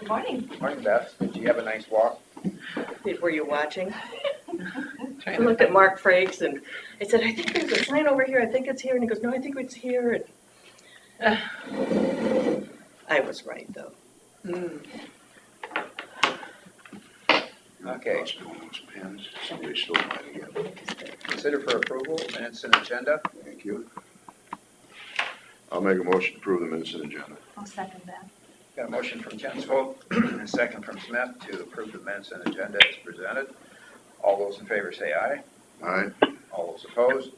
Good morning. Morning, Beth. Did you have a nice walk? Were you watching? I looked at Mark Frakes and I said, I think there's a sign over here. I think it's here. And he goes, no, I think it's here. And I was right, though. Okay. Lost one of those pens. Somebody stole mine again. Consider for approval minutes and agenda. Thank you. I'll make a motion to approve the minutes and agenda. I'll second that. Got a motion from Jensvold and a second from Smith to approve the minutes and agenda as presented. All those in favor say aye. Aye. All those opposed,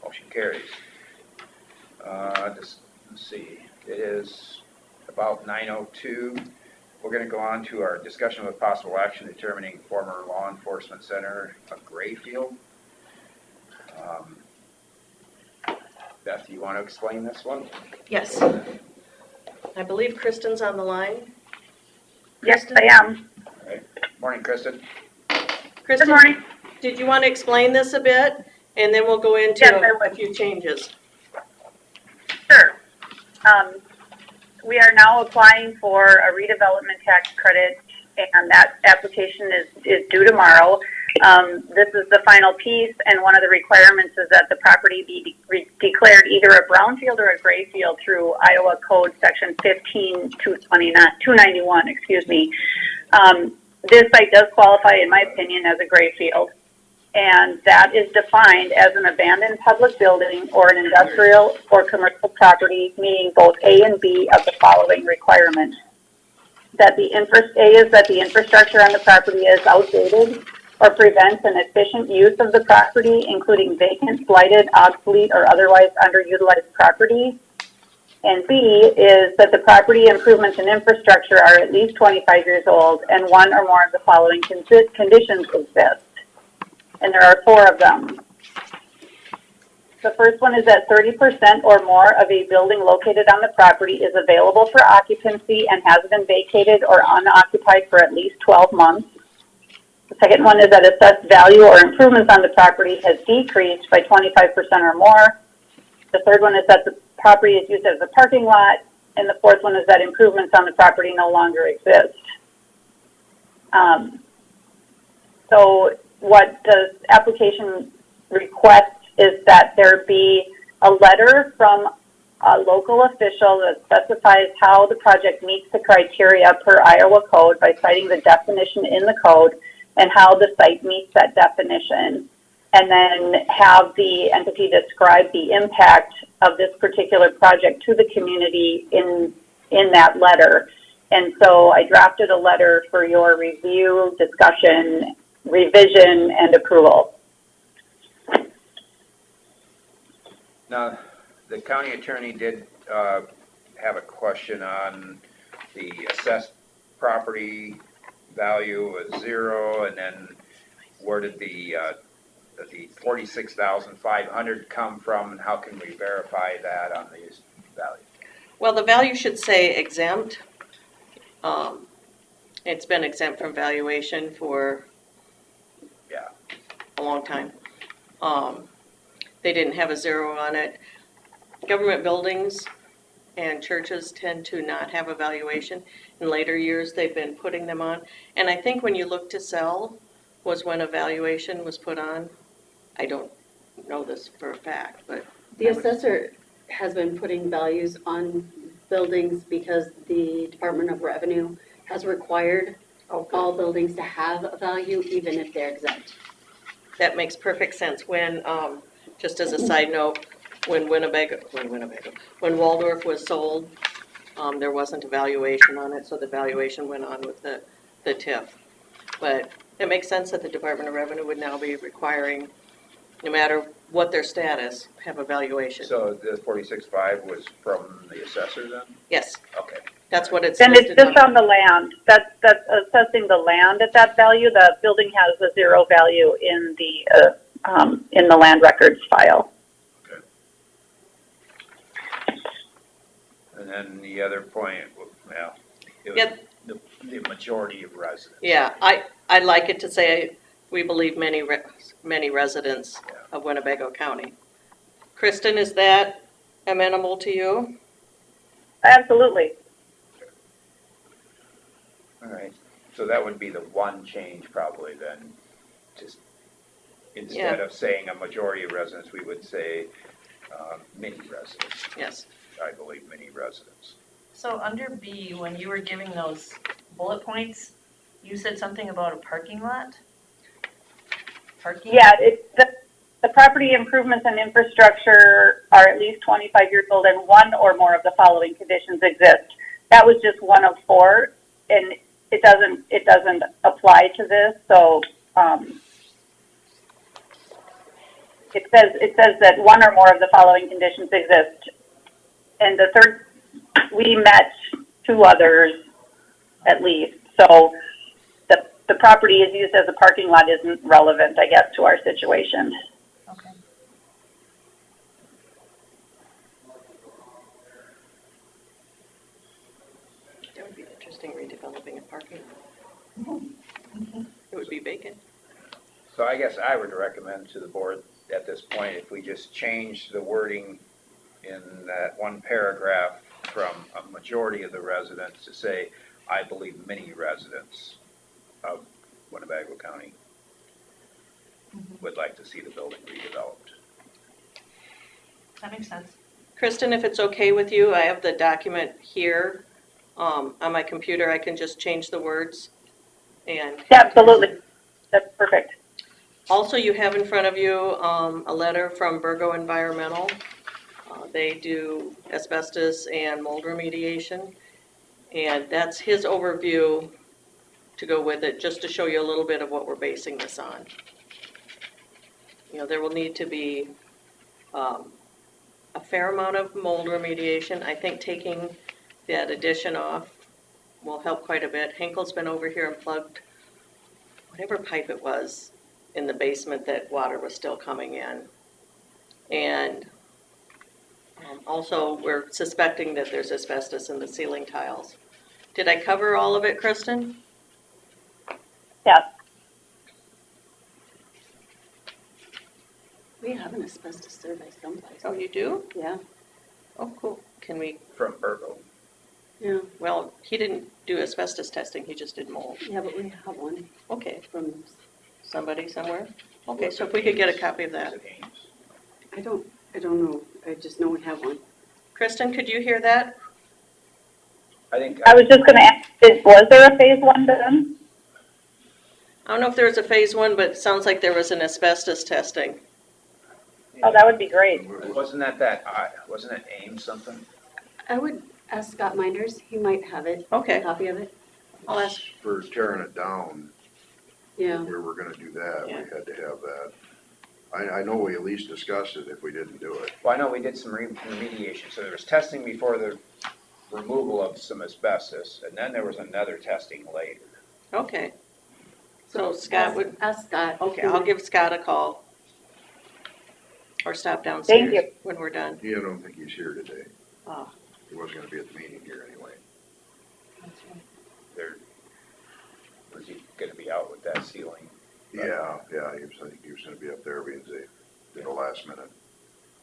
motion carries. Let's see, it is about 9:02. We're going to go on to our discussion with possible action determining former law enforcement center of Grayfield. Beth, you want to explain this one? Yes. I believe Kristen's on the line. Yes, Kristen? I am. All right. Morning, Kristen. Kristen, Good morning. did you want to explain this a bit? And then we'll go into Yes, I would. a few changes. Sure. We are now applying for a redevelopment tax credit, and that application is due tomorrow. This is the final piece, and one of the requirements is that the property be declared either a brownfield or a grayfield through Iowa Code Section 15-291, excuse me. This site does qualify, in my opinion, as a grayfield, and that is defined as an abandoned public building or an industrial or commercial property meeting both A and B of the following requirements. A is that the infrastructure on the property is outdated or prevents an efficient use of the property, including vacant, blighted, obsolete, or otherwise underutilized property. And B is that the property improvements and infrastructure are at least 25 years old and one or more of the following conditions exist. And there are 4 of them. The first one is that 30% or more of a building located on the property is available for occupancy and has been vacated or unoccupied for at least 12 months. The second one is that assessed value or improvements on the property has decreased by 25% or more. The third one is that the property is used as a parking lot. And the fourth one is that improvements on the property no longer exist. So what the application requests is that there be a letter from a local official that specifies how the project meets the criteria per Iowa code by citing the definition in the code and how the site meets that definition, and then have the entity describe the impact of this particular project to the community in that letter. And so I drafted a letter for your review, discussion, revision, and approval. Now, the county attorney did have a question on the assessed property value was 0, and then where did the $46,500 come from, and how can we verify that on these values? Well, the value should say exempt. It's been exempt from valuation for a long time. They didn't have a 0 on it. Government buildings and churches tend to not have a valuation. In later years, they've been putting them on. And I think when you look to sell was when a valuation was put on. I don't know this for a fact, but The assessor has been putting values on buildings because the Department of Revenue has required all buildings to have a value, even if they're exempt. that makes perfect sense. When, just as a side note, when Waldorf was sold, there wasn't a valuation on it, so the valuation went on with the TIF. But it makes sense that the Department of Revenue would now be requiring, no matter what their status, have a valuation. So the 46.5 was from the assessor then? Yes, Okay. that's what it's And it's listed just on the land. That's assessing the land at that value. The building has a 0 value in the land records file. Okay. And then the other point, well, it was Yep. the majority of residents. Yeah, I'd like it to say, we believe many residents of Winnebago County. Kristen, is that amenable to you? Absolutely. All right, so that would be the one change probably then, just instead of saying a majority of residents, we would say many residents, Yes. I believe many residents. So under B, when you were giving those bullet points, you said something about a parking lot? Parking? Yeah, the property improvements and infrastructure are at least 25 years old and one or more of the following conditions exist. That was just one of four, and it doesn't apply to this, so, it says that one or more of the following conditions exist. And the third, we met two others at least, so the property is used as a parking lot isn't relevant, I guess, to our situation. Okay. That would be interesting, redeveloping a parking lot. It would be vacant. So I guess I would recommend to the board at this point, if we just change the wording in that one paragraph from a majority of the residents to say, I believe many residents of Winnebago County would like to see the building redeveloped. That makes sense. Kristen, if it's okay with you, I have the document here on my computer. I can just change the words. And Absolutely, that's perfect. also, you have in front of you a letter from Burgo Environmental. They do asbestos and mold remediation. And that's his overview to go with it, just to show you a little bit of what we're basing this on. You know, there will need to be a fair amount of mold remediation. I think taking that addition off will help quite a bit. Henkel's been over here and plugged whatever pipe it was in the basement that water was still coming in. And also, we're suspecting that there's asbestos in the ceiling tiles. Did I cover all of it, Kristen? Yes. We have an asbestos survey someplace. Oh, you do? Yeah, Oh, cool. Can we, From Burgo. yeah, well, he didn't do asbestos testing, he just did mold. yeah, but we have one Okay, from, somebody somewhere? Okay, so if we could get a copy of that. Is it Ames? I don't know, I just know we have one. Kristen, could you hear that? I think, I was just gonna ask, was there a phase one done? I don't know if there was a phase one, but it sounds like there was an asbestos testing. Oh, that would be great. wasn't it Ames something? I would ask Scott Minders, he might have it, Okay. a copy of it. I'll ask, For tearing it down, Yeah, we were gonna do that, we Yeah. had to have that. I know we at least discussed it if we didn't do it. Well, I know we did some remediation, so there was testing before the removal of some asbestos, and then there was another testing later. okay. So Scott would, ask Scott. okay, I'll give Scott a call. Or stop downstairs you. when we're done. I don't think he's here today. Oh. He wasn't gonna be at the meeting here anyway. Was he gonna be out with that ceiling? Yeah, I think he was gonna be up there being safe, did the last minute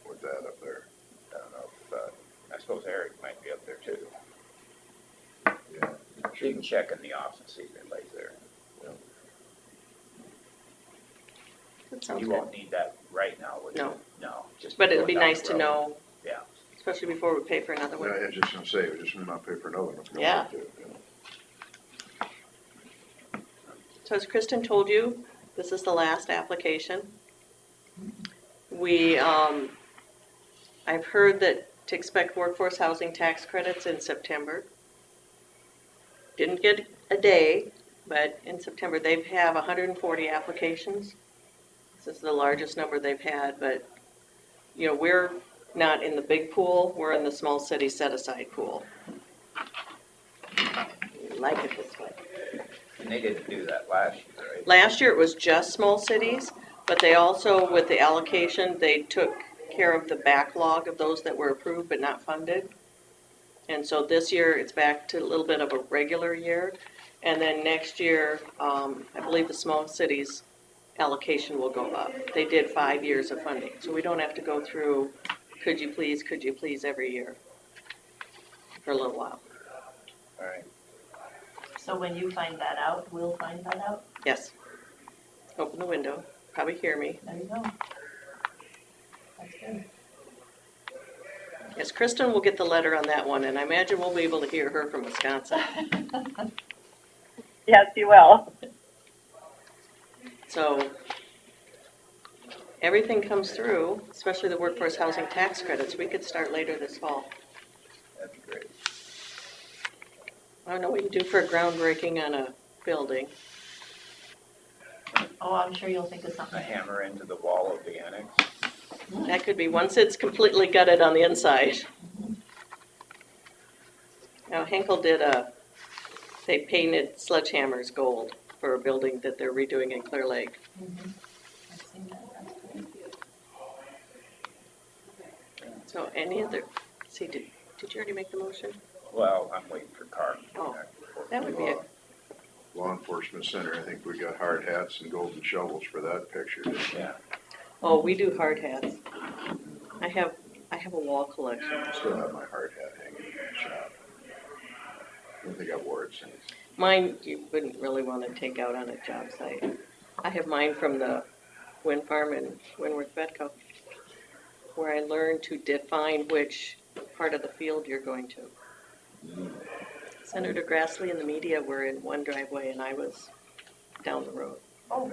with that up there. I don't know if, I suppose Eric might be up there too. Yeah. You can check in the office and see if anybody's there. That sounds You good. won't need that right now, would you? No. No. Just But it'd going be down nice the to road. know, Yeah. especially before we pay for another Yeah, one. I was just gonna say, we just will not pay for another one if we don't Yeah. have to, you know. So as Kristen told you, this is the last application. I've heard that to expect workforce housing tax credits in September. Didn't get a day, but in September, they have 140 applications. This is the largest number they've had, but, you know, we're not in the big pool, we're in the small city set-aside pool. We like it this way. And they didn't do that last year, right? Last year, it was just small cities, but they also, with the allocation, they took care of the backlog of those that were approved but not funded. And so this year, it's back to a little bit of a regular year. And then next year, I believe the small cities allocation will go up. They did 5 years of funding, so we don't have to go through, could you please, every year for a little while. All right. So So when you find that out, we'll find that out? Yes. Open the window, probably hear me. There you go. That's good. Yes, Kristen will get the letter on that one, and I imagine we'll be able to hear her from Wisconsin. Yes, you will. So everything comes through, especially the workforce housing tax credits. We could start later this fall. That'd be great. I don't know what you do for a groundbreaking on a building. Oh, I'm sure you'll think of A something. hammer into the wall of the annex. That could be once it's completely gutted on the inside. Now Henkel they painted sledgehammers gold for a building that they're redoing in Clear Lake. I've seen that, that's great. So any other, see, did you already make the motion? Well, I'm waiting for Carl. Oh, that would be a, Law Enforcement Center, I think we got hard hats and golden shovels for that picture, didn't we? Yeah. oh, we do hard hats. I have a wall collection. I still have my hard hat hanging in the shop. I don't think I wore it since. Mine, you wouldn't really want to take out on a job site. I have mine from the wind farm in Windward, Bedco, where I learned to define which part of the field you're going to. Senator Grassley and the media were in one driveway and I was down the road. Oh,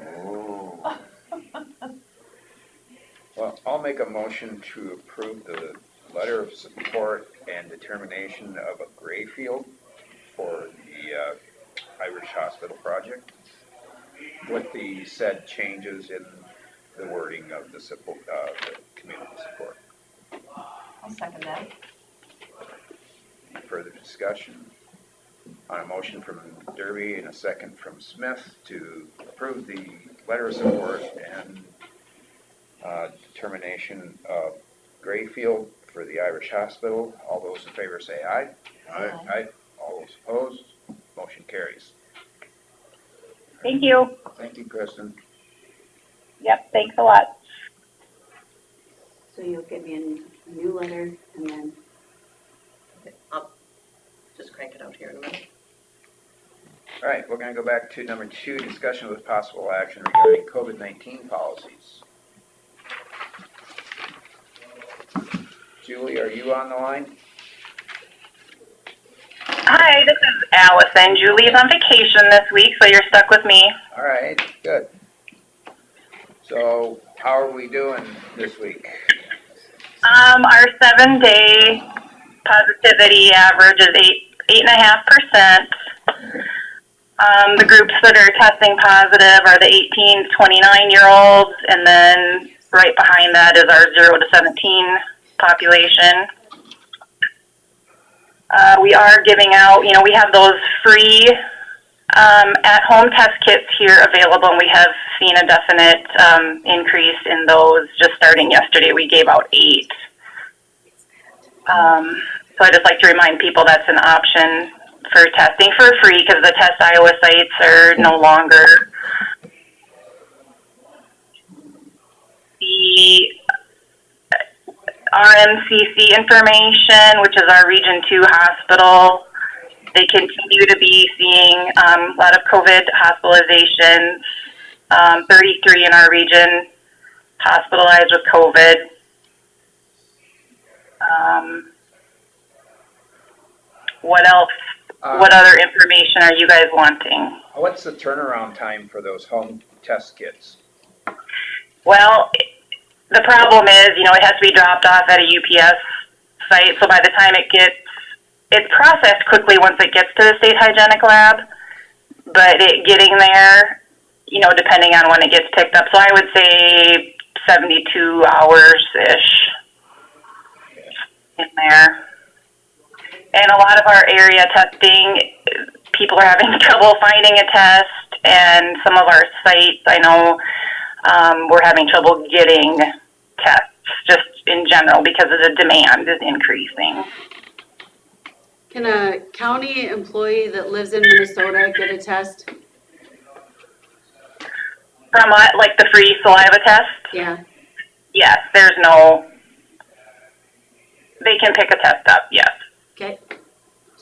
Well, I'll make a motion to approve the letter of support and determination of a gray field for the Irish Hospital project with the said changes in the wording of the support, the community support. I'll second that. Any further discussion? On a motion from Derby and a second from Smith to approve the letter of support and determination of gray field for the Irish Hospital. All those in favor say aye. Aye. All those opposed, motion carries. Thank you. Thank you, Kristen. Yep, thanks a lot. So you'll give me a new letter and then, I'll just crank it out here in a minute. All right, we're going to go back to number 2, discussion with possible action regarding COVID-19 policies. Julie, are you on the line? Hi, this is Allison. Julie's on vacation this week, so you're stuck with me. All right, good. So how are we doing this week? Our 7-day positivity average is 8.5%. The groups that are testing positive are the 18 to 29-year-olds, and then right behind that is our 0 to 17 population. We are giving out, we have those free at-home test kits here available, and we have seen a definite increase in those just starting yesterday. We gave out 8. So I just like to remind people that's an option for testing for free because the Test Iowa sites are no longer. The RMCC information, which is our Region 2 hospital, they continue to be seeing a lot of COVID hospitalizations, 33 in our region hospitalized with COVID. What else? What other information are you guys wanting? What's the turnaround time for those home test kits? Well, the problem is, it has to be dropped off at a UPS site, so by the time it's processed quickly once it gets to the state hygienic lab, but getting there, depending on when it gets picked up. So I would say 72 hours-ish in there. And a lot of our area testing, people are having trouble finding a test, and some of our sites, I know, we're having trouble getting tests just in general because of the demand is increasing. can a county employee that lives in Minnesota get a test? From like the free saliva test? Yeah, Yes, they can pick a test up, yes. okay.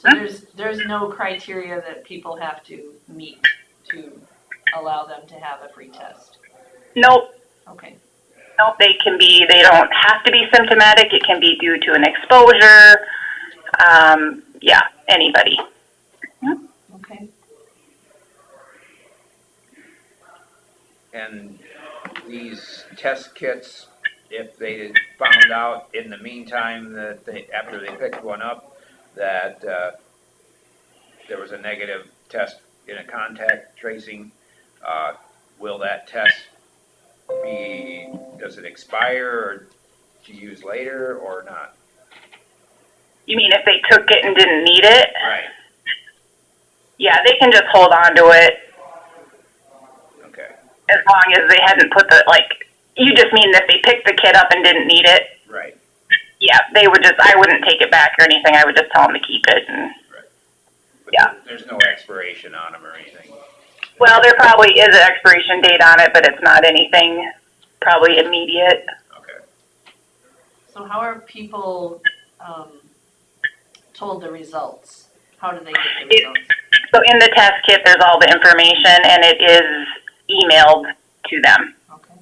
So there's no criteria that people have to meet to allow them to have a free test? Nope, Okay, nope, they don't have to be symptomatic, it can be due to an exposure, yeah, anybody. okay. And these test kits, if they found out in the meantime that after they picked one up, that, there was a negative test in a contact tracing, will that test does it expire or to use later or not? You mean if they took it and didn't need it? Right, Yeah, they can just hold on to it okay, as long as they hadn't put you just mean if they picked the kit up and didn't need it? right. Yeah, I wouldn't take it back or anything, I would just tell them to keep it and, But yeah. there's no expiration on them or anything. well, there probably is an expiration date on it, but it's not anything probably immediate. Okay. So how are people, told the results? How do they get the results? So in the test kit, there's all the information and it is emailed to them. Okay.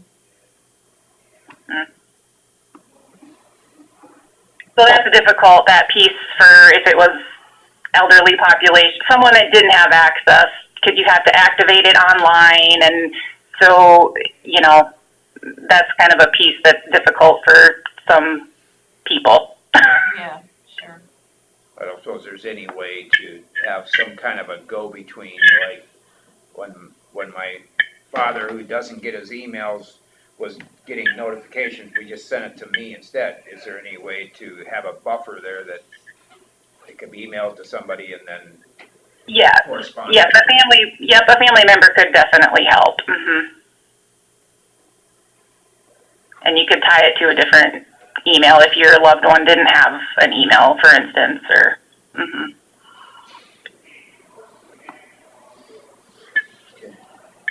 So that's difficult, that piece for if it was elderly population, someone that didn't have access, because you have to activate it online, and so, that's kind of a piece that's difficult for some people. Yeah, sure. I don't suppose there's any way to have some kind of a go-between, like when my father, who doesn't get his emails, was getting notifications, we just sent it to me instead. Is there any way to have a buffer there that it could be emailed to somebody and then Yeah, correspond? yeah, a family member could definitely help. And you could tie it to a different email if your loved one didn't have an email, for instance, or.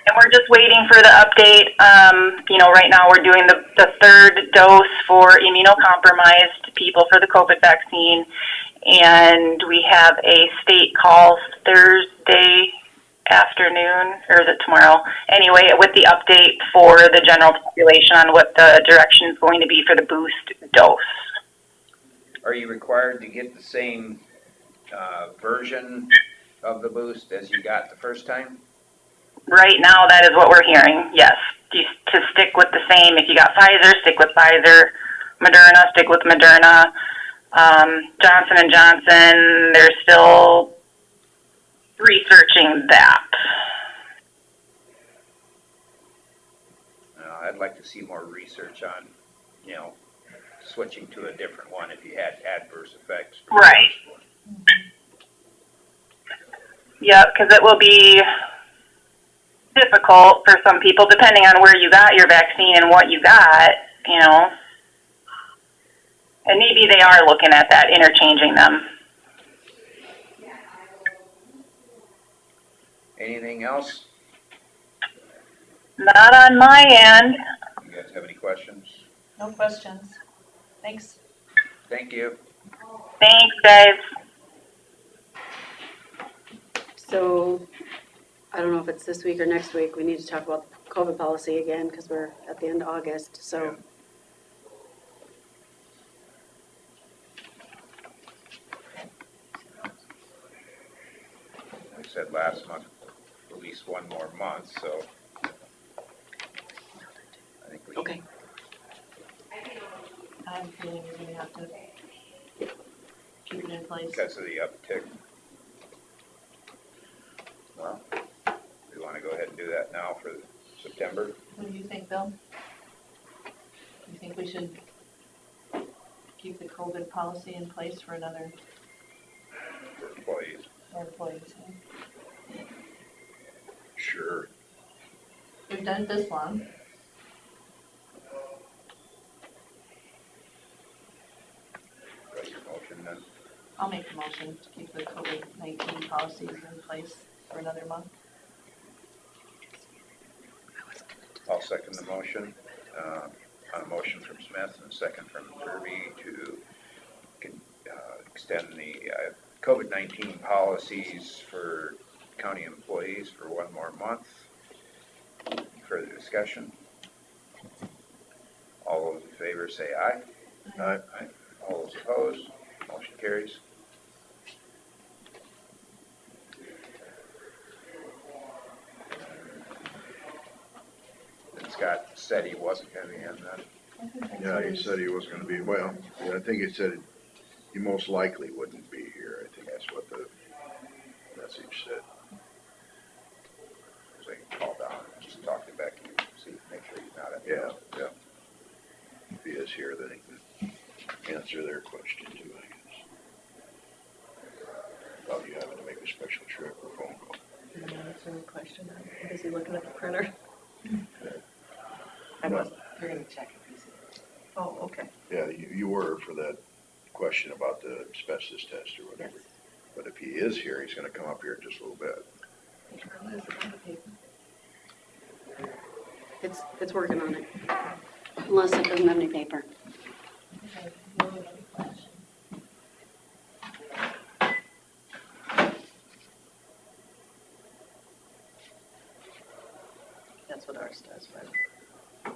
And we're just waiting for the update. Right now we're doing the third dose for immunocompromised people for the COVID vaccine. And we have a state call Thursday afternoon, or is it tomorrow? Anyway, with the update for the general population on what the direction is going to be for the boost dose. Are you required to get the same version of the boost as you got the first time? Right now, that is what we're hearing, yes. To stick with the same, if you got Pfizer, stick with Pfizer. Moderna, stick with Moderna. Johnson & Johnson, they're still researching that. I'd like to see more research on, switching to a different one if you had adverse effects. Right. Yep, because it will be difficult for some people, depending on where you got your vaccine and what you got, And maybe they are looking at that, interchanging them. Anything else? Not on my end. You guys have any questions? No questions. Thanks. Thank you. Thanks, guys. So, I don't know if it's this week or next week, we need to talk about the COVID policy again, because we're at the end of August, so. We said last month, at least one more month, so I think we should. Okay. I have a feeling you're gonna have to keep it in place. Because of the uptick. Well, we want to go ahead and do that now for September. What do you think, Bill? You think we should keep the COVID policy in place for another, For employees. for employees? Sure. We've done it this long. Write your motion then. I'll make the motion to keep the COVID-19 policies in place for another month. I'll second the motion, on a motion from Smith and a second from Kirby to extend the COVID-19 policies for county employees for one more month. Further discussion? All those in favor say aye. Aye. All those opposed, motion carries. And Scott said he wasn't gonna be in that. Yeah, he said he was gonna be, well, yeah, I think he said he most likely wouldn't be here. I think that's what the message said. So he can call down and just talk to Becky, see, make sure he's not in. Yeah, yeah. If he is here, then he can answer their question too, I guess. Without you having to make a special trip or phone call. Answer any question. I'm busy looking at the printer. I was. You're gonna check if he's. Oh, okay. Yeah, you were for that question about the asbestos test or whatever. Yes. But if he is here, he's gonna come up here in just a little bit. It's working on it. Unless it doesn't have any paper. That's what ours does, right?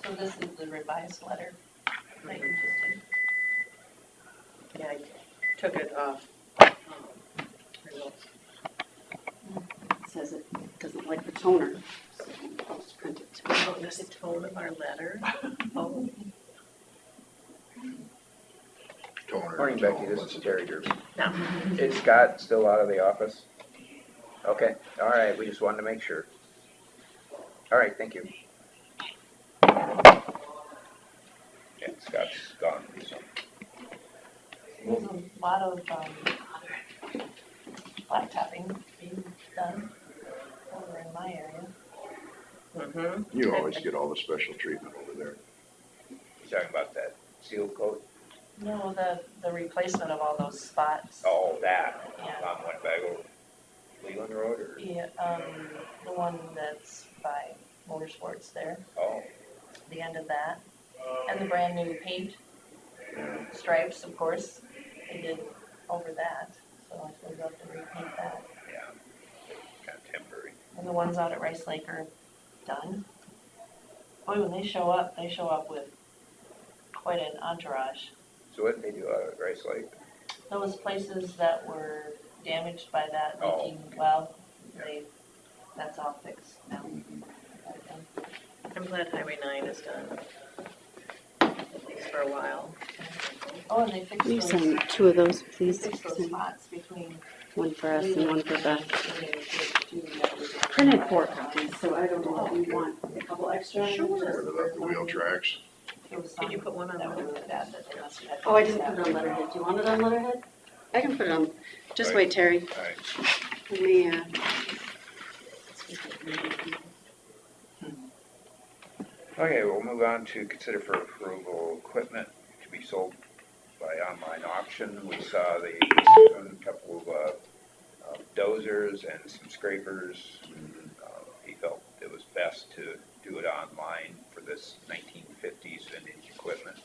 So this is the revised letter that you just did? Yeah, I took it off. Results. It says it doesn't like the toner, so I'll just print it. Oh, there's the tone of our letter. Oh, Toner. Morning, Becky, this is Terry Derby. no. Is Scott still out of the office? Okay, all right, we just wanted to make sure. All right, thank you. Yeah, Scott's gone, so. There's a lot of, blacktopping being done over in my area. Mm-hmm. You always get all the special treatment over there. You talking about that seal coat? No, the replacement of all those spots. Oh, that, Yeah. on Winnebago, Leland Road, or? Yeah, the one that's by Motorsports there, Oh, the end of that. And the brand new paint stripes, of course, they did over that, so I suppose they'll have to repaint that. yeah, kind of temporary. And the ones out at Rice Lake are done. Boy, when they show up with quite an entourage. So what did they do out at Rice Lake? Those places that were damaged by that Oh, leaking well, that's all fixed now. I'm glad Highway 9 is done. At least for a while. Oh, and they fixed Can you those, send 2 of those, please? fixed those spots between. One for us and one for Beth. Beth. Printed 4 copies, so I don't know if you want a couple extra. Where the wheel tracks. Did you put one on that were letterhead? bad that they must have had. Oh, I didn't put it on letterhead. Do you want it on letterhead? I can put it on. Just wait, Terry. All right, Let me, okay, we'll move on to consider for approval equipment to be sold by online auction. We saw a couple of dozers and some scrapers. He felt it was best to do it online for this 1950s vintage equipment.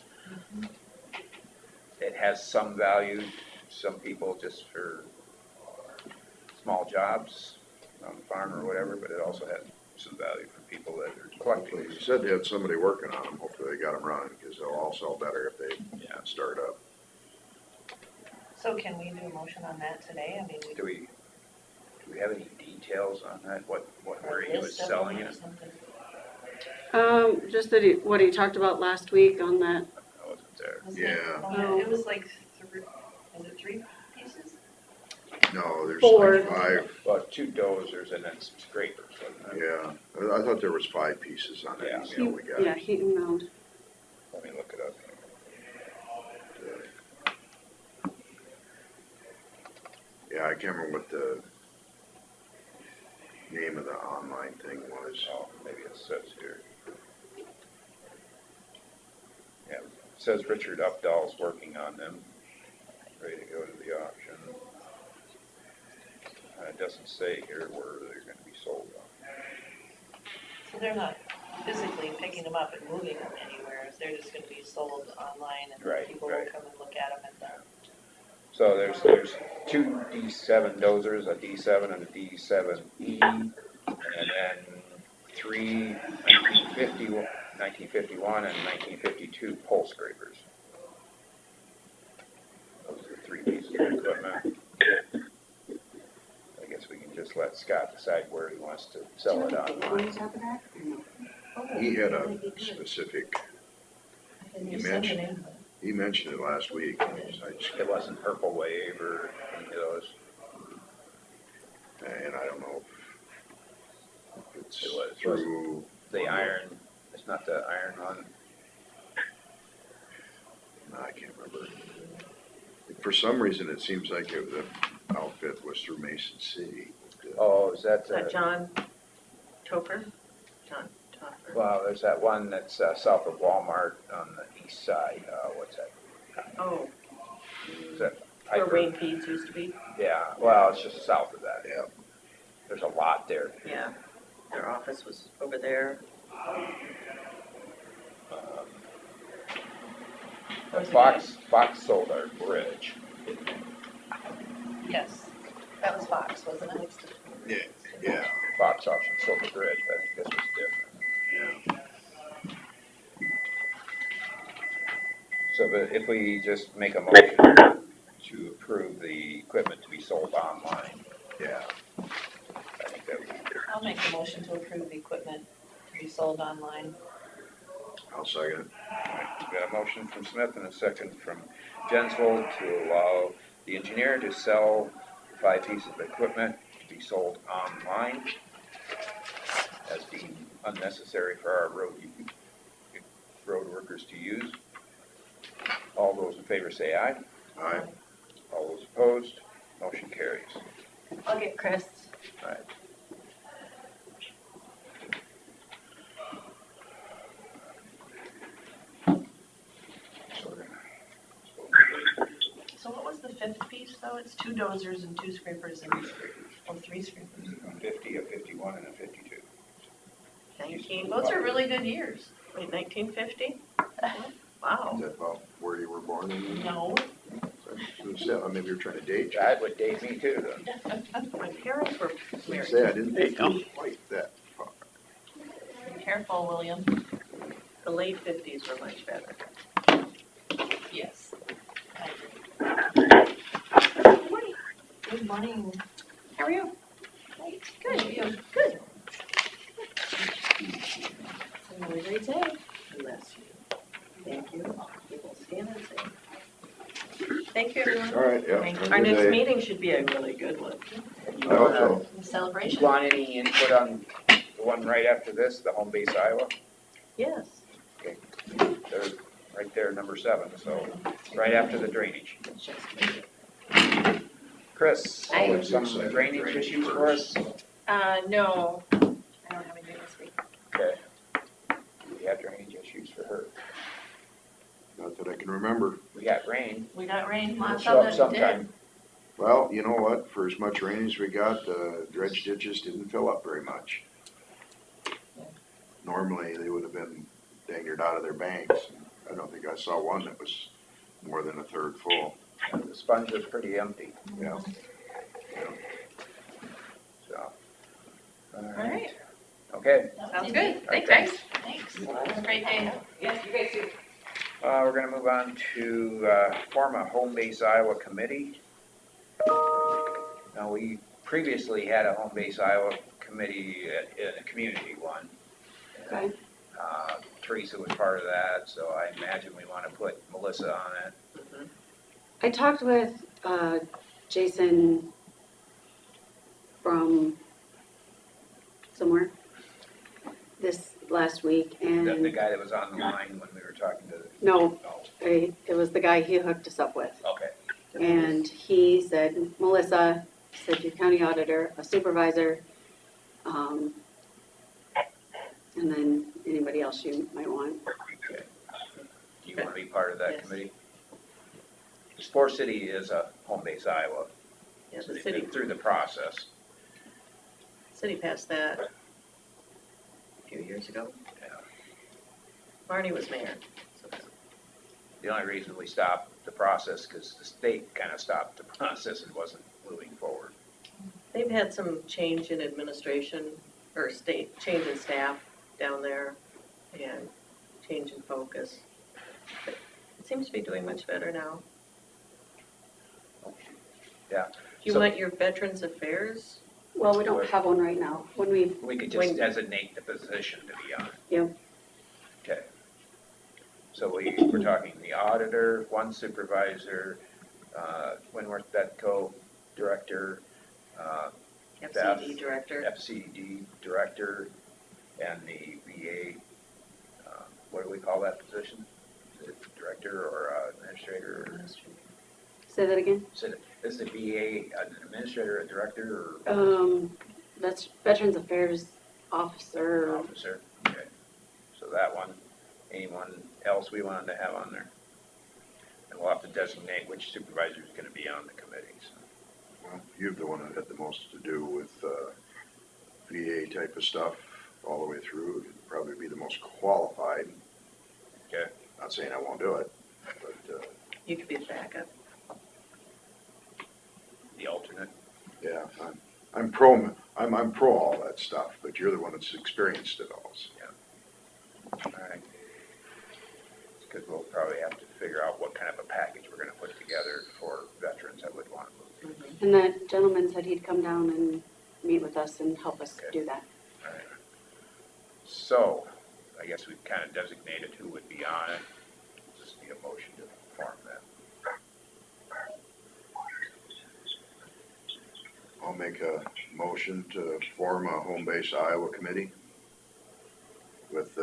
It has some value to some people just for small jobs on the farm or whatever, but it also has some value for people that are collecting. He said they had somebody working on them. Hopefully they got them running because they'll all sell better if they start up. So can we do a motion on that today? I mean, Do we have any details on that? What where he was list of selling them or it? something? just that what he talked about last week on that. I wasn't there. Was it- Yeah. oh, It was like, was it 3 pieces? No, there's 4. like 5. Well, 2 dozers and then some scrapers, wasn't there? Yeah, I thought there was 5 pieces on that Yeah. email we got. Yeah, heat and mound. Let me look it up. Yeah, I can't remember what the name of the online thing was. Oh, maybe it says here. Yeah, it says Richard Updahl's working on them, ready to go to the auction. It doesn't say here where they're gonna be sold on. So they're not physically picking them up and moving them anywhere, trucks, they're just gonna be sold online and Right, people will right. come and look at them at the. So there's two D7 dozers, a D7 and a D7E, and then three 1951 and 1952 pole scrapers. Those are the three pieces of equipment. I guess we can just let Scott decide where he wants to sell it online. He had a specific, And You you send it mentioned- in. he mentioned it last week, and I just, It wasn't Purple Wave or any of those. and I don't know if it's It was- through. The iron, it's not the iron one. No, I can't remember. For some reason, it seems like the outfit was through Mason City. Oh, is that, Is that John Topher? John Topher. well, there's that one that's south of Walmart on the east side. What's that? Oh, Is that where Piper? Wayne Feeds used to be? Yeah, well, it's just south of that. Yeah. There's a lot there. Yeah, their office was over there. Fox sold our bridge. Yes, that was Fox, wasn't it? Yeah. Fox auction sold the bridge, but I think this was different. Yeah. So but if we just make a motion to approve the equipment to be sold online, Yeah. I think that would be good. I'll make a motion to approve the equipment to be sold online. I'll second it. We got a motion from Smith and a second from Jensvold to allow the engineer to sell 5 pieces of equipment to be sold online as deemed unnecessary for our road workers to use. All those in favor say aye. Aye. All those opposed, motion carries. I'll get Chris. All right. So we're gonna- So what was the fifth piece though? It's 2 dozers and 2 scrapers and, oh, 3 scrapers. 50, a 51, and a 52. 19, Those are really good years. wait, 1950? Is Wow. that about where you were born in? No, Maybe you're trying to date you. That would date me too, then. My parents were I was gonna married. say, I didn't There you think go. you was quite that far. be careful, William. The late 50s were much better. Yes. I agree. Good morning. Good morning. How are you? Great. Good. Good. Another great day. Bless you. Thank you. People stand and sing. Thank you, everyone. All right, yeah. Thank you. have Our a good next day. meeting should be a really good one. I hope so. The celebration. Want any input on the one right after this, the home base Iowa? Yes. They're right there, number 7, so right after the drainage. Chris, Hi. some drainage issues for us? No, I don't have anything this week. Okay. We have drainage issues for her. Not that I can remember. We got rain. We got rain, lots Show of up it sometime. did. Well, you know what? For as much rain as we got, the dredge ditches didn't fill up very much. Normally, they would have been dangered out of their banks. I don't think I saw one that was more than a third full. The sponge was pretty empty, Yeah. so. All right. Okay, Sounds good. Thanks, Thanks. Thanks. Have a great day. Yes, you guys too. we're gonna move on to, form a home base Iowa committee. Now, we previously had a home base Iowa committee in a community one. Okay. Teresa was part of that, so I imagine we wanna put Melissa on it. I talked with Jason from somewhere this last week, The and guy that was on the line when we were talking to, no, oh, it was the guy he hooked us up with. okay, And he said, Melissa, said your county auditor, a supervisor, and then anybody else you might want. okay. Do you wanna be part of that Yes. committee? Spore City is a home base Iowa, Yeah, so the they've city, been through the process. city passed that a few years ago. Marty was mayor. So The only reason we stopped the process, because the state kind of stopped the process and wasn't moving forward. they've had some change in administration, or change in staff down there, and change in focus. But it seems to be doing much better now. Yeah. You So- want your Veterans Affairs? Well, we don't have one right now. When we, We could When- just designate the position to be on. Yeah. Okay. So we're talking the auditor, one supervisor, Winworth Betco director, FCD director. FCD director, and the VA, what do we call that position? Is it director or administrator? Or say that again? is the VA an administrator, a director, or That's Veterans Affairs Officer. officer? Okay. So that one, anyone else we wanted to have on there? And we'll have to designate which supervisor is gonna be on the committee, so. Well, you're the one that had the most to do with VA type of stuff all the way through. You'd probably be the most qualified. Okay. Not saying I won't do it, but You could be the backup. The alternate. yeah, I'm pro all that stuff, but you're the one that's experienced it all. So. All right. Because we'll probably have to figure out what kind of a package we're gonna put together for veterans that would want to move. And that gentleman said he'd come down and meet with us and help us Okay. do that. All right. So, I guess we've kind of designated who would be on it. Just need a motion to form that. I'll make a motion to form a home-based Iowa committee with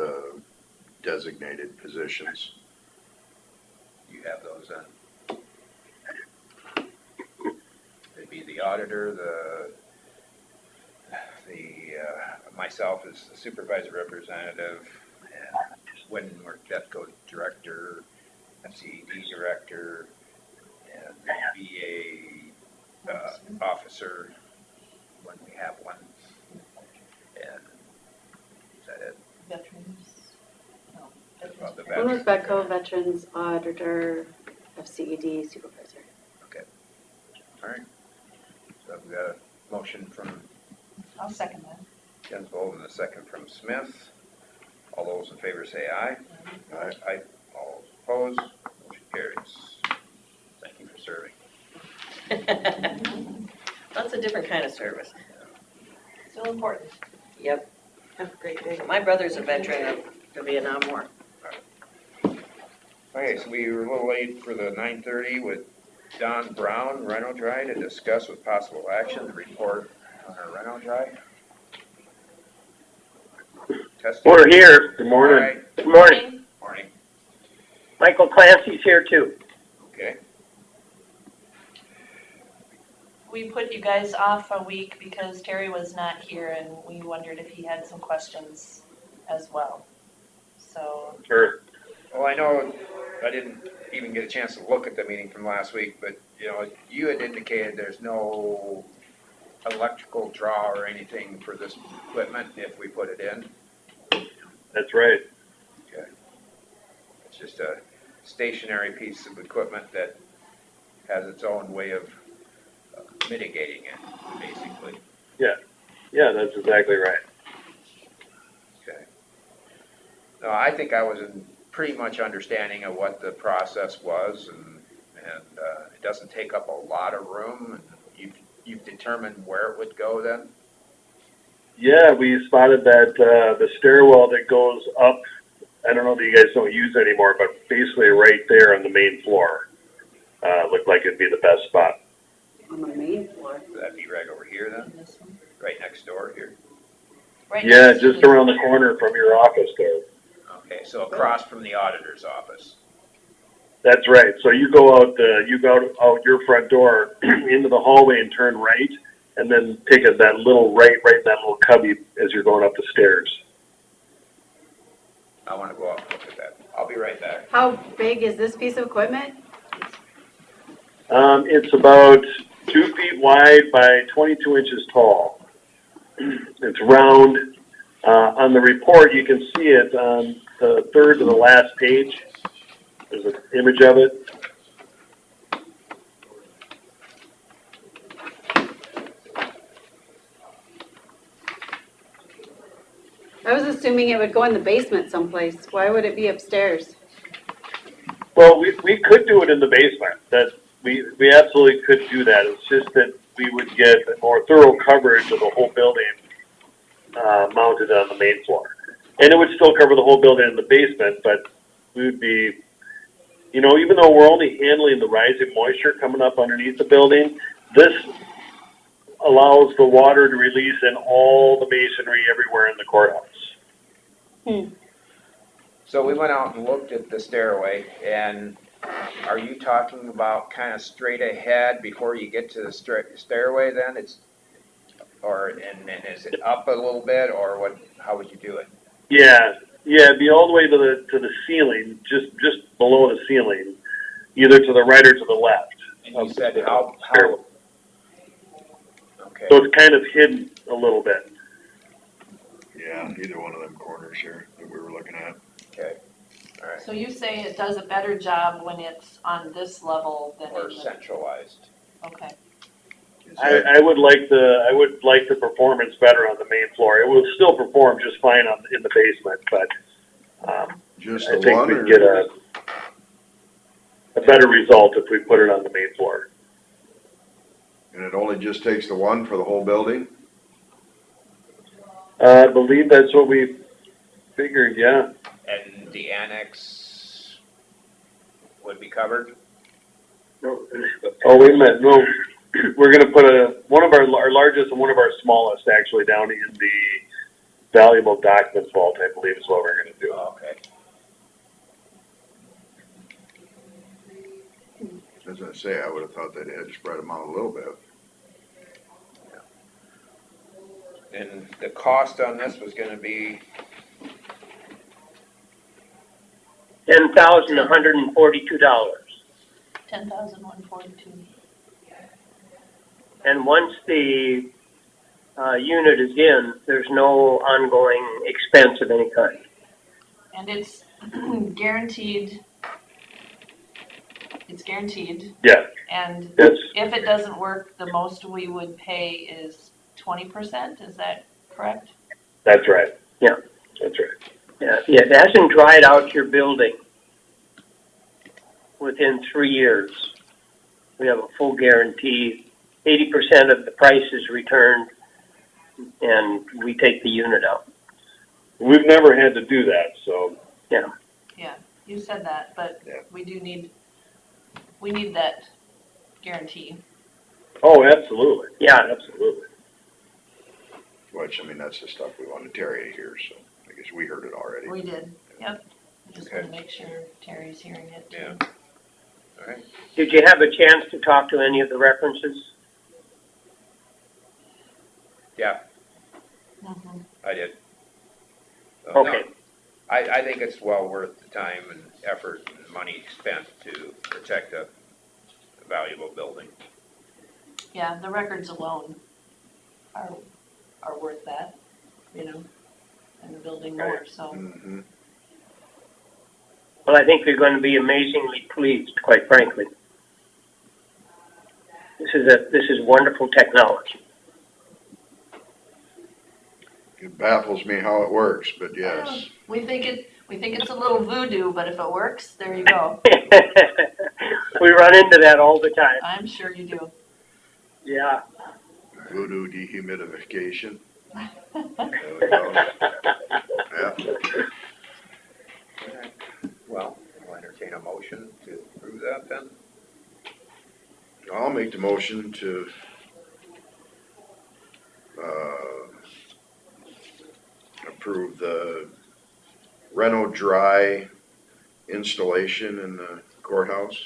designated positions. You have those then? It'd be the auditor, myself as the supervisor representative, and Winworth Betco director, FCED director, and VA officer, when we have one. And is that it? Veterans, no, About the veterans. Winworth Betco, Veterans Auditor, FCED Supervisor. All right. So I've got a motion from I'll second that. Gensvold and a second from Smith. All those in favor say aye. Aye. All opposed, motion carries. Thank you for serving. That's a different kind of service. Still important. Yep. Have a great day. My brother's a veteran of the Vietnam War. Okay, so we were a little late for the 9:30 with Don Brown, Reno Dry, to discuss with possible action the report on our Reno Dry. Testing. We're here. Good All morning. right, Good morning. morning, Michael Clancy's here too. okay. We put you guys off a week because Terry was not here and we wondered if he had some questions as well. So, Sure. Well, I know I didn't even get a chance to look at the meeting from last week, but, you know, you had indicated there's no electrical draw or anything for this equipment if we put it in. That's right. Okay. It's just a stationary piece of equipment that has its own way of mitigating it, basically. Yeah, that's exactly right. Okay. No, I think I was in pretty much understanding of what the process was, and it doesn't take up a lot of room, and you've determined where it would go then? Yeah, we spotted that the stairwell that goes up, I don't know that you guys don't use it anymore, but basically right there on the main floor. Looked like it'd be the best spot. On the main floor. Would that be right over here then, this one. right next door here? Right Yeah, next to just around the corner from your office there. Okay, so across from the auditor's office. That's right. So you go out out your front door into the hallway and turn right, and then take that little right in that little cubby as you're going up the stairs. I want to go out and look at that. I'll be right back. How big is this piece of equipment? It's about 2 feet wide by 22 inches tall. It's round. On the report, you can see it on the third to the last page. There's an image of it. I was assuming it would go in the basement someplace. Why would it be upstairs? Well, we could do it in the basement. That we absolutely could do that. It's just that we would get a more thorough coverage of the whole building mounted on the main floor, and it would still cover the whole building in the basement. But we would be, you know, even though we're only handling the rising moisture coming up underneath the building, this allows the water to release in all the masonry everywhere in the courthouse. So we went out and looked at the stairway, and are you talking about kind of straight ahead before you get to the stairway then? And is it up a little bit, or what, how would you do it? Yeah, it'd be all the way to the ceiling, just below the ceiling, either to the right or to the left. And you said how, okay. So it's kind of hidden a little bit. Yeah, either one of them corners here that we were looking at. Okay, all right, So you say it does a better job when it's on this level than or in the, okay. okay. I would like the performance better on the main floor. It will still perform just fine in the basement, but Just I the think one, we'd or? get a better result if we put it on the main floor. And it only just takes the one for the whole building? I believe that's what we figured, yeah. And the annex would be covered? Oh, wait a minute, no, we're gonna put one of our largest and one of our smallest actually down in the valuable documents vault, I believe is what we're gonna do. Okay. As I say, I would have thought they'd had to spread them out a little bit. And the cost on this was gonna be, $10,142. $10,142. And once the unit is in, there's no ongoing expense of any kind. And it's guaranteed. It's guaranteed. Yeah, And yes, if it doesn't work, the most we would pay is 20%, is that correct? that's right. Yeah. That's right. Yeah, if it hasn't dried out your building within 3 years, we have a full guarantee. 80% of the price is returned, and we take the unit out. We've never had to do that, so. Yeah, you said that, but Yeah. we need that guarantee. Oh, absolutely. Yeah. Absolutely. Which, I mean, that's the stuff we wanted Terry to hear, so I guess we heard it already. We did, yep. I just want to Okay. make sure Terry's hearing it too. yeah. All right, Did you have a chance to talk to any of the references? yeah, Mhm. I did. So, no, Okay. I think it's well worth the time and effort and money spent to protect a valuable building. Yeah, the records alone are worth that, you know, and the building more, so. Mm-hmm. Well, I think you're going to be amazingly pleased, quite frankly. This is wonderful technology. It baffles me how it works, but yes. We think it's a little voodoo, but if it works, there you go. We run into that all the time. I'm sure you do. Yeah. Voodoo dehumidification. There we go. Yeah. Well, I'll entertain a motion to approve that then. I'll make the motion to, approve the Reno Dry installation in the courthouse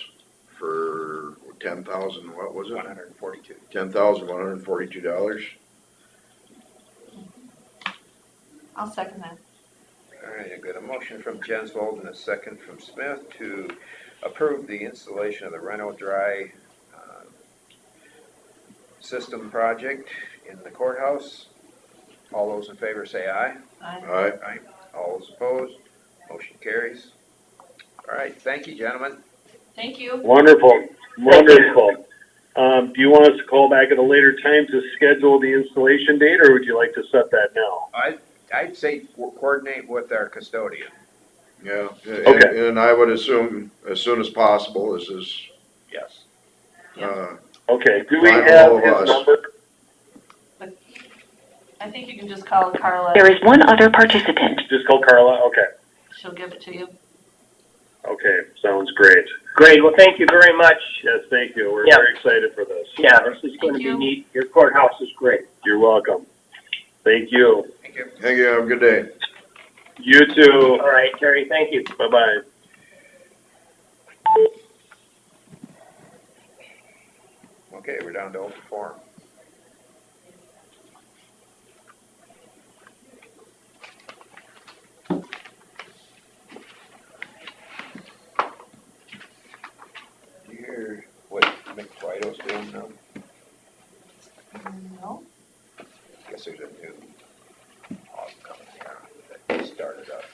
for 10,000, what was it? 142. $10,142. I'll second that. All right, I got a motion from Jensvold and a second from Smith to approve the installation of the Reno Dry system project in the courthouse. All those in favor say aye. I All right, Aye. All those opposed, Motion carries. All right, thank you, gentlemen. Thank you. Wonderful, wonderful. Do you want us to call back at a later time to schedule the installation date, or would you like to set that now? I'd say coordinate with our custodian. Yeah, Okay. and I would assume as soon as possible, this is, Yes. Okay, do we Fine with have all of his us. number? I think you can just call Carla. There is one other participant. Just call Carla, okay. She'll give it to you. Okay, sounds great. Great, well, thank you very much. Yes, thank you, we're Yeah. very excited for this. Yeah, this is gonna Thank be you. neat. Your courthouse is great. You're welcome. Thank you. Thank you. thank you, have a good day. You too. All right, Terry, thank you. Bye-bye. Okay, we're down to open forum. Do you hear what McFido's doing now? No? Guess there's a new hog coming down that they started up.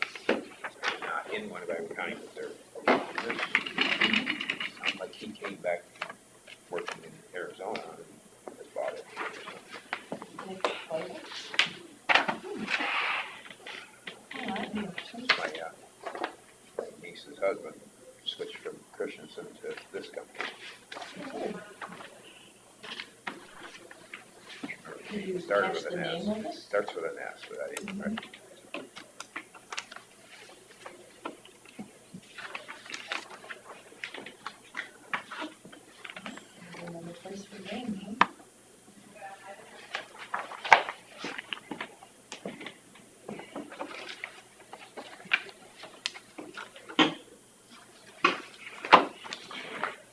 Not in Winnebago County, but they're. Sounds like he came back from working in Arizona and has bought it. My niece's husband switched from Christensen to this company. Did you Started catch with the an name of S. it? Starts with an S, but I didn't. Another place for gaming.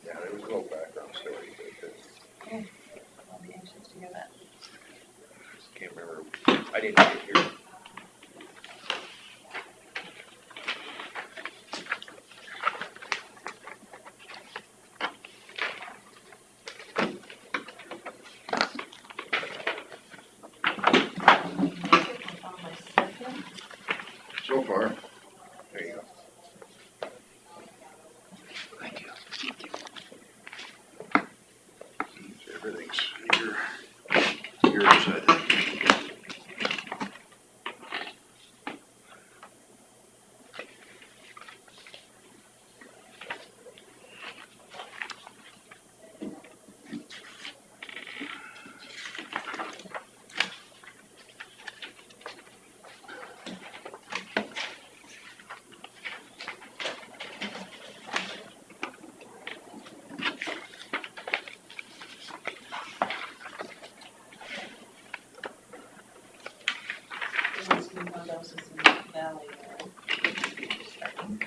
Yeah, there was a little background story to it. I'll be anxious to hear that. Just can't remember. I didn't get here. I found my second. So far, There you go. Thank you. everything's yours, I think. Let's see what else is in the valley there. Starting.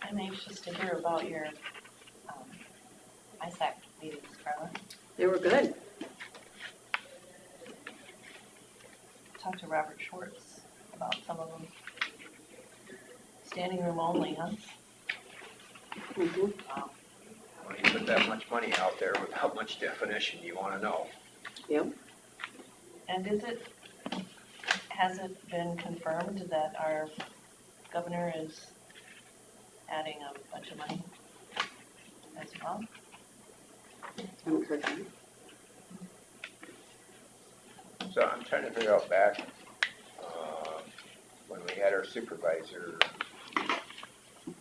I'm anxious to hear about your ISAC meetings, Carla. They were good. Talked to Robert Schwartz about some of them. Standing room only, huh? Mhm. Wow. Well, he's put that much money out there without much definition, you wanna know. Yep. And has it been confirmed that our governor is adding a bunch of money as well? Haven't heard that. So I'm trying to figure out back, when we had our supervisor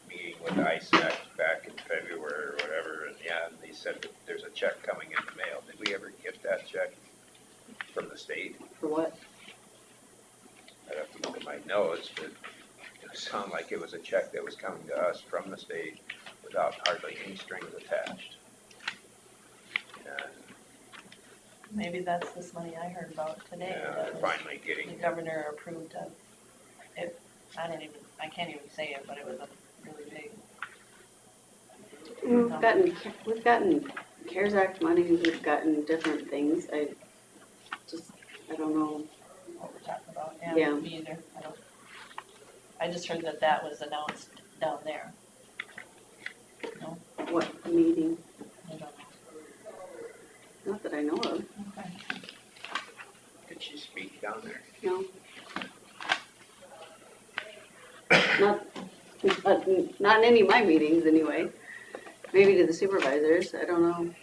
meeting with ISAC back in February or whatever, and yeah, they said that there's a check coming in the mail. Did we ever get that check from the state? For what? I'd have to look at my notes, but it sounded like it was a check that was coming to us from the state without hardly any strings attached. And, Maybe that's this money I heard about today. yeah, that was- finally the getting, governor approved of it. I can't even say it, but it was a really big. We've gotten CARES Act money, we've gotten different things. I don't know. What we're talking about. Yeah. Me either. I just heard that was announced down there. No, What meeting? I don't know. Not that I know of. Okay. did she speak down there? No. Not in any of my meetings anyway. Maybe to the supervisors, I don't know.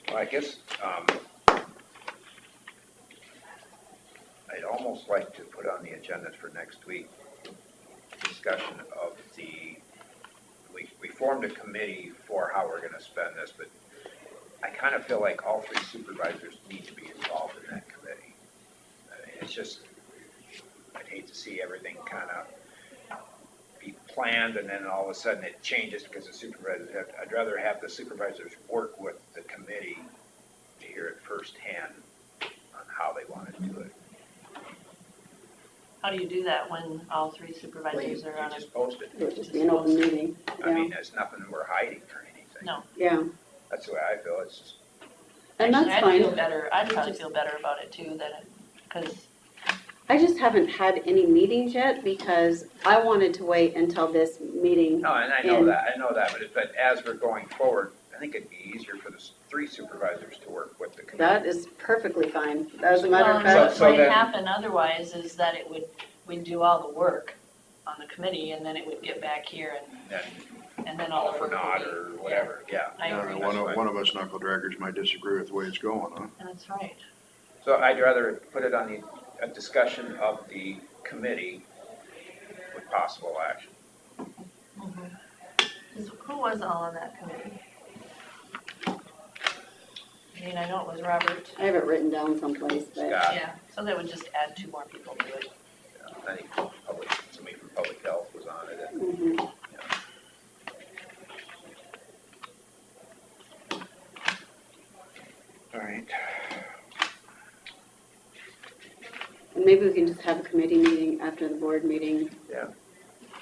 Well, I guess, I'd almost like to put on the agenda for next week, discussion of we formed a committee for how we're gonna spend this, but I kind of feel like all three supervisors need to be involved in that committee. I mean, it's just, I'd hate to see everything kind of be planned and then all of a sudden it changes because the supervisors I'd rather have the supervisors work with the committee to hear it firsthand on how they want to do it. How do you do that when all three You supervisors are on it? just post it. It would just be an open meeting. I mean, there's nothing we're hiding or anything. No. Yeah, That's the way I feel. It's just, and that's I'd feel fine. better. I'd probably feel better about it too, because I just haven't had any meetings yet because I wanted to wait until this meeting. no, and I know that, but as we're going forward, I think it'd be easier for the three supervisors to work with the committee. That is perfectly fine. As a matter of what fact, might then- happen otherwise is that we'd do all the work on the committee and then it would get back here and then all the Or work not, would be. or whatever, yeah. I agree. One of us knuckle draggers might disagree with the way it's going, huh? That's right. So I'd rather put it on a discussion of the committee with possible action. Who was all on that committee? I mean, I know it was Robert. I have it written down someplace, but Scott, Yeah, so that would just add two more people to it. I think somebody from public health was on it. And, mhm. all right. And maybe we can just have a committee meeting after the board meeting. Yeah.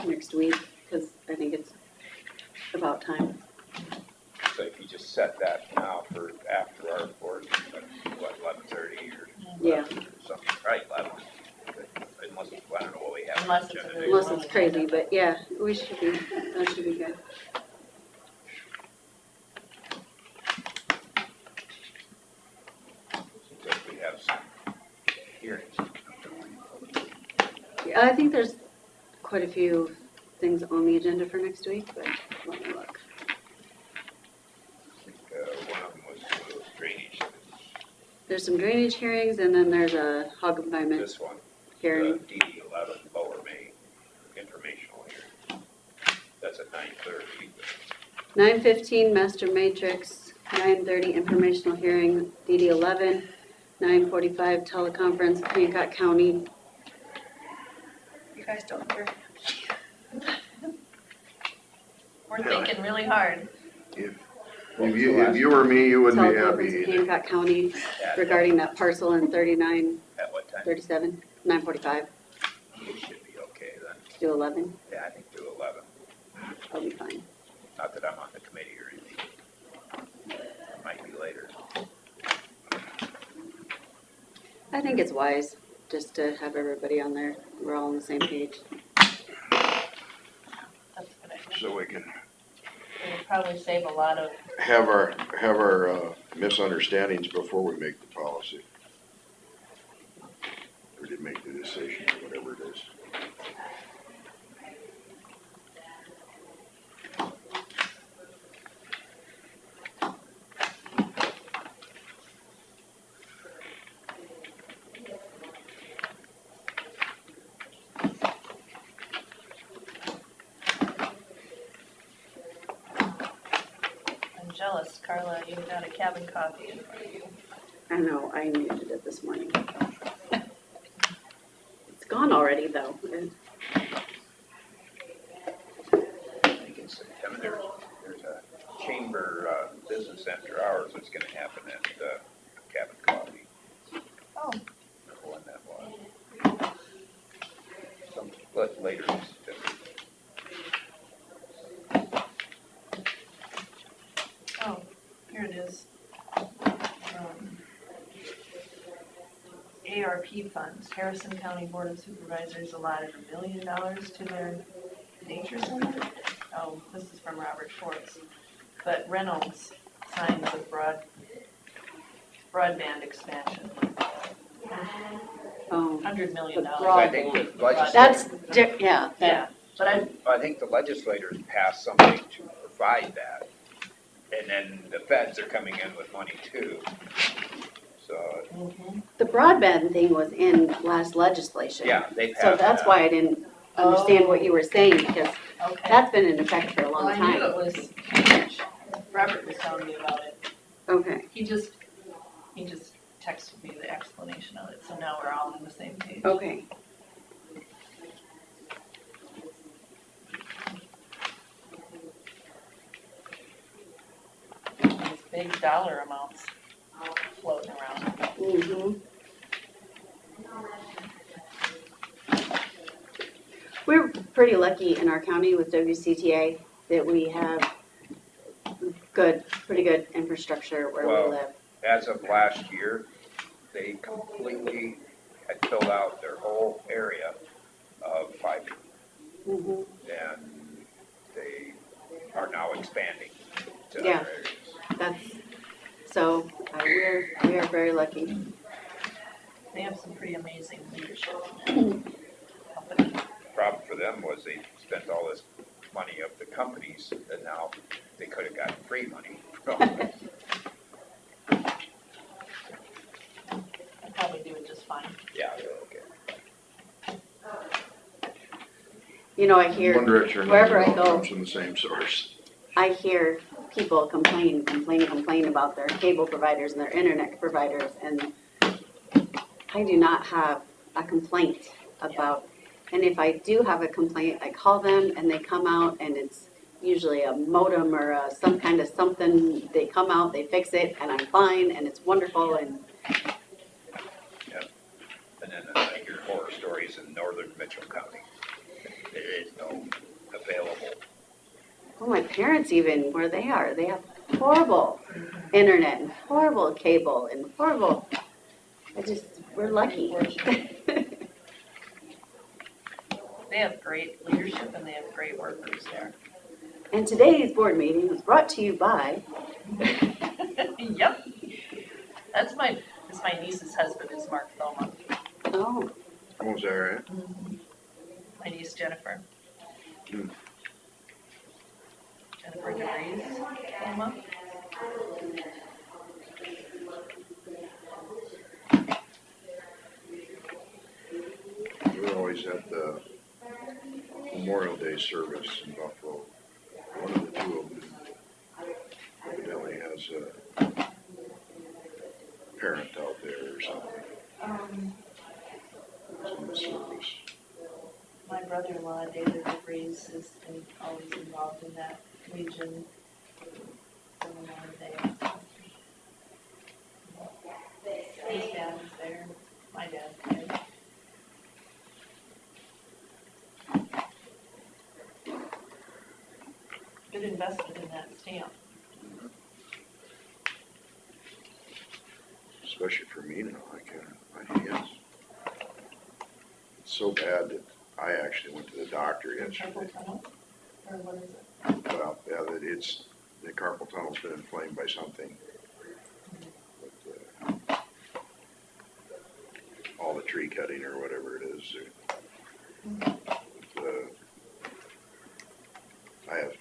Next week, because I think it's about time. So if you just set that now for after our board, what, 11:30 or Yeah. something, right, 11? Unless, I don't know what we have. on Unless the it's a agenda. very- Unless it's crazy, but yeah, that should be good. Seems like we have some hearings. Yeah, I think there's quite a few things on the agenda for next week, but let me look. I think, one of them was drainage. There's some drainage hearings and then there's a hog confinement This one, hearing. DD 11 Lower May informational hearing. That's at 9:30. 9:15 master matrix, 9:30 informational hearing, DD 11, 9:45 teleconference, Hancock County. You guys don't hear. We're thinking really hard. If you were me, you wouldn't be happy Teleconference, either. Hancock County regarding that parcel in 39, At what time? 37, 9:45, It should be okay then. do 11, Yeah, I think do 11. I'll be fine. Not that I'm on the committee or anything. It might be later. I think it's wise just to have everybody on there, we're all on the same page. so we can It would probably save a lot of, have our misunderstandings before we make the policy. Or did make the decision, or whatever it is. I'm jealous, Carla, you've got a cabin coffee in front of you. I know, I needed it this morning. It's gone already, though. I think in September, there's a chamber business after hours that's gonna happen at Cabin Coffee. Oh, Remember when that was? Some, later in September. oh, here it is. ARP funds, Harrison County Board of Supervisors allotted $1 million to their nature center. Oh, this is from Robert Schwartz. But Reynolds signs a broadband expansion, Oh, $100 million. The I think the that's, legislators, yeah, Yeah, but I think the legislators passed something to provide that. And then the feds are coming in with money too. So, the broadband thing was in last legislation. yeah, they passed So that's that. why I didn't understand what you were saying, because okay. that's been in effect for a Well, long I knew it time. was huge. Robert was telling me about it. Okay, He just texted me the explanation of it, so now we're all on the same page. okay. These big dollar amounts floating around. Mhm. We're pretty lucky in our county with WCTA that we have pretty good infrastructure where Well, we live. As of last year, they completely had filled out their whole area of fiber. Mhm. And they are now expanding to Yeah. other areas. So we are very lucky. They have some pretty amazing leadership in that company. Problem for them was they spent all this money of the companies and now they could have gotten free money from it. They'll probably do it just fine. Yeah, they're okay. You know, I hear, One direction or wherever I another, it go, comes from the same source. I hear people complain about their cable providers and their internet providers, and I do not have a complaint about, and if I do have a complaint, I call them and they come out and it's usually a modem or some kind of something, they come out, they fix it, and I'm fine, and it's wonderful, and And then I hear horror stories in northern Mitchell County. There is no available. well, my parents even, where they are, they have horrible internet and horrible cable and horrible, we're lucky. They have great leadership and they have great workers there. And today's board meeting was brought to you by, Yep. That's my niece's husband is Mark Thoma. oh, Oh, is that right? My niece Jennifer. Hmm. Jennifer DeVries Thoma. We were always at the Memorial Day service in Buffalo. One of the two of them evidently has a parent out there or something. Who's in the service. My brother-in-law, David DeVries, is always involved in that Legion Memorial Day. His dad was there, my dad did. Good investment in that stamp. Especially for me now, my hands. It's so bad that I actually went to the doctor Carpal yesterday. tunnel. or what is it? Well, yeah, the carpal tunnel's been inflamed by something. But, all the tree cutting or whatever it is. I have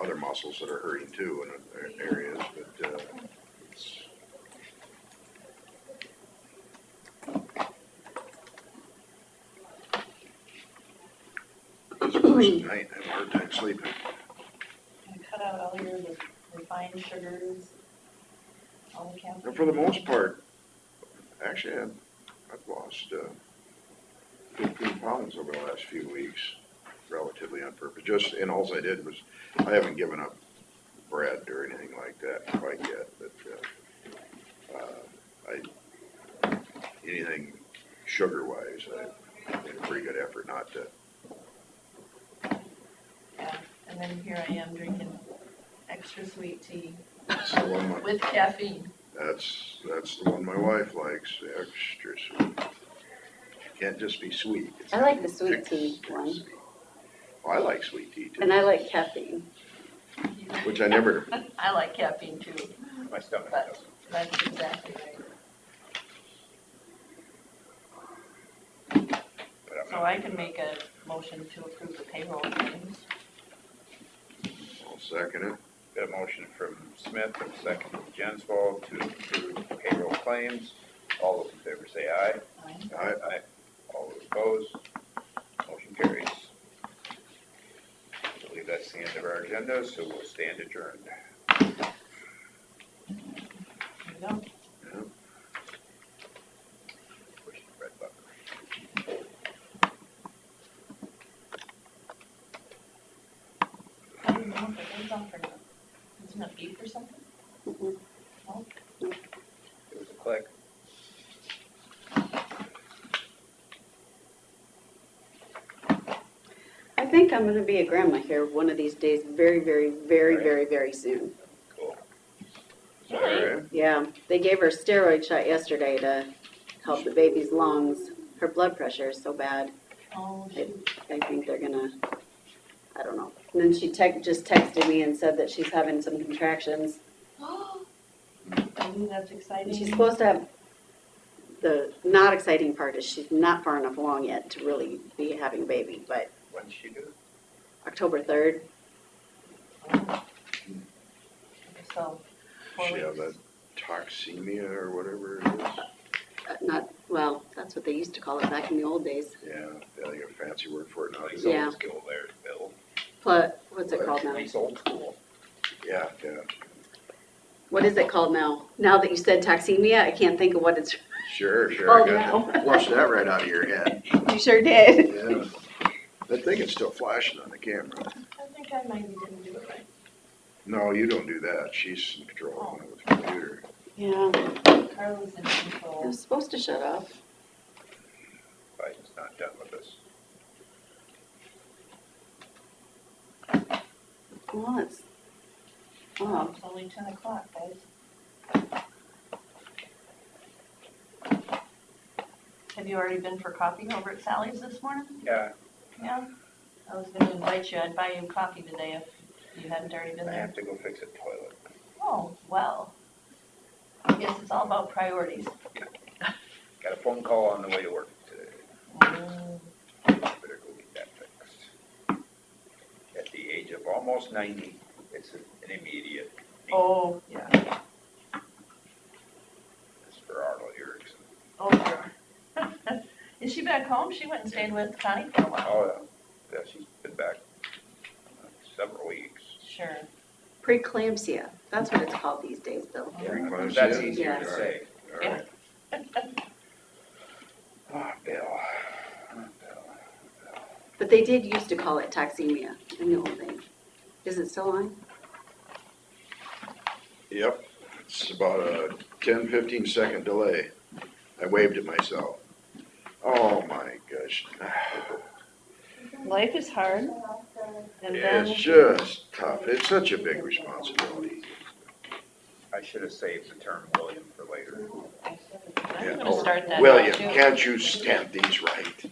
other muscles that are hurting too in other areas, but, it's the first night, I have a hard time sleeping. And cut out all your refined sugars, all the caffeine. And for the most part, actually, I've lost 15 pounds over the last few weeks, relatively on purpose. Just, and all I did was, I haven't given up bread or anything like that quite yet, but anything sugar-wise, I made a pretty good effort not to. Yeah, and then here I am drinking extra sweet tea That's the one with caffeine. that's the one my wife likes, the extra sweet. Can't just be sweet. It's I like the sweet tea one, Oh, I like sweet tea too, and I like caffeine. which I never. I like caffeine too, My stomach but doesn't. that's exactly right. But I'm So not- I can make a motion to approve the payroll claims. I'll second it. Got a motion from Smith and a second from Jensvold to approve payroll claims. All those in favor say aye. Aye. All those opposed, motion carries. I believe that's the end of our agenda, so we'll stand adjourned. There you go. Push the red button. I don't know if it goes on for now. Isn't it beep or something? Mhm. No? It was a click. I think I'm gonna be a grandma here one of these days, very, very, very, Right. very, very soon. Cool. All right. Yeah, they gave her a steroid shot yesterday to help the baby's lungs. Her blood pressure is so bad. Oh, shoot. I think they're gonna, I don't know. And then she just texted me and said that she's having some contractions. I knew that's exciting. She's supposed to have, the not exciting part is she's not far enough along yet to really be having a baby, but When did she do it? October 3rd. So, She have that toxemia or whatever it is. Not, well, that's what they used to call it back in the old days. Yeah, they got a fancy word for it now. He's Yeah. old school there, Bill. But, what's it called now? He's old school. Yeah. What is it called now? Now that you said toxemia, I can't think of what it's Sure. called I now. got Flush that right out of your head. You sure did. Yeah. That thing is still flashing on the camera. I think I maybe didn't do it right. No, you don't do that. She's in control of the computer. Yeah, Carla's in I control. was supposed to shut off. Biden's not done with us. Well, it's, oh, It's only 10 o'clock, guys. Have you already been for coffee over at Sally's this morning? Yeah, Yeah? I was gonna invite you, I'd buy you coffee today if you hadn't already been I there. have to go fix a toilet. Oh, well. I guess it's all about priorities. Got a phone call on the way to work today. Mm, Better go get that fixed. At the age of almost 90, it's an immediate need. Oh, yeah. It's for Arnold Erickson. Oh, sure. Is she back home? She went and stayed with Connie for a while. Oh, yeah, she's been back several weeks. Sure. preeclampsia. That's what it's called these days, Bill. Preeclampsia? That's easier to Yes. say. All right. Oh, Bill. But they did used to call it toxemia in the old days. Is it still on? Yep. It's about a 10, 15 second delay. I waved at myself. Oh my gosh. Life is hard. And then, It's just tough. It's such a big responsibility. I should have saved the term William for later. I'm gonna start that now William, too. can't you stamp these right?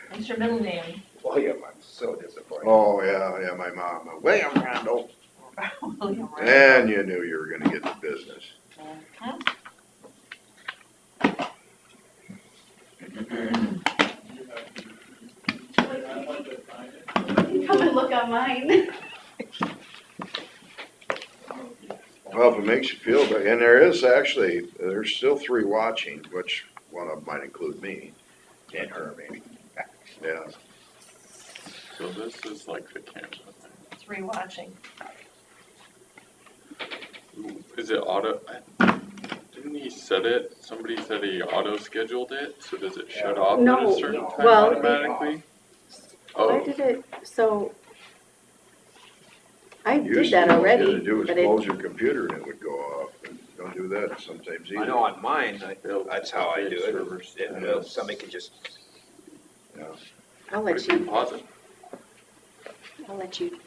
What's your middle name? William, I'm So disappointing. Oh, yeah, my mom, William Randall, William Randall. and you knew you were gonna get the business. Come and look on mine. Well, if it makes you feel better, and there's still 3 watching, which one of them might include me, And her, maybe. yeah. So this is like the camera. It's rewatching. Is it auto? Didn't he set it? Somebody said he auto scheduled it. So does it shut off at No, a certain time well, automatically? Why Oh, did it, so, I Used did to, that all you already, had to do was but it, close your computer and it would go off, and don't do that sometimes either. I know on mine, that's how I do it. Servers. Somebody can just, I'll we let can you, pause it. I'll let you.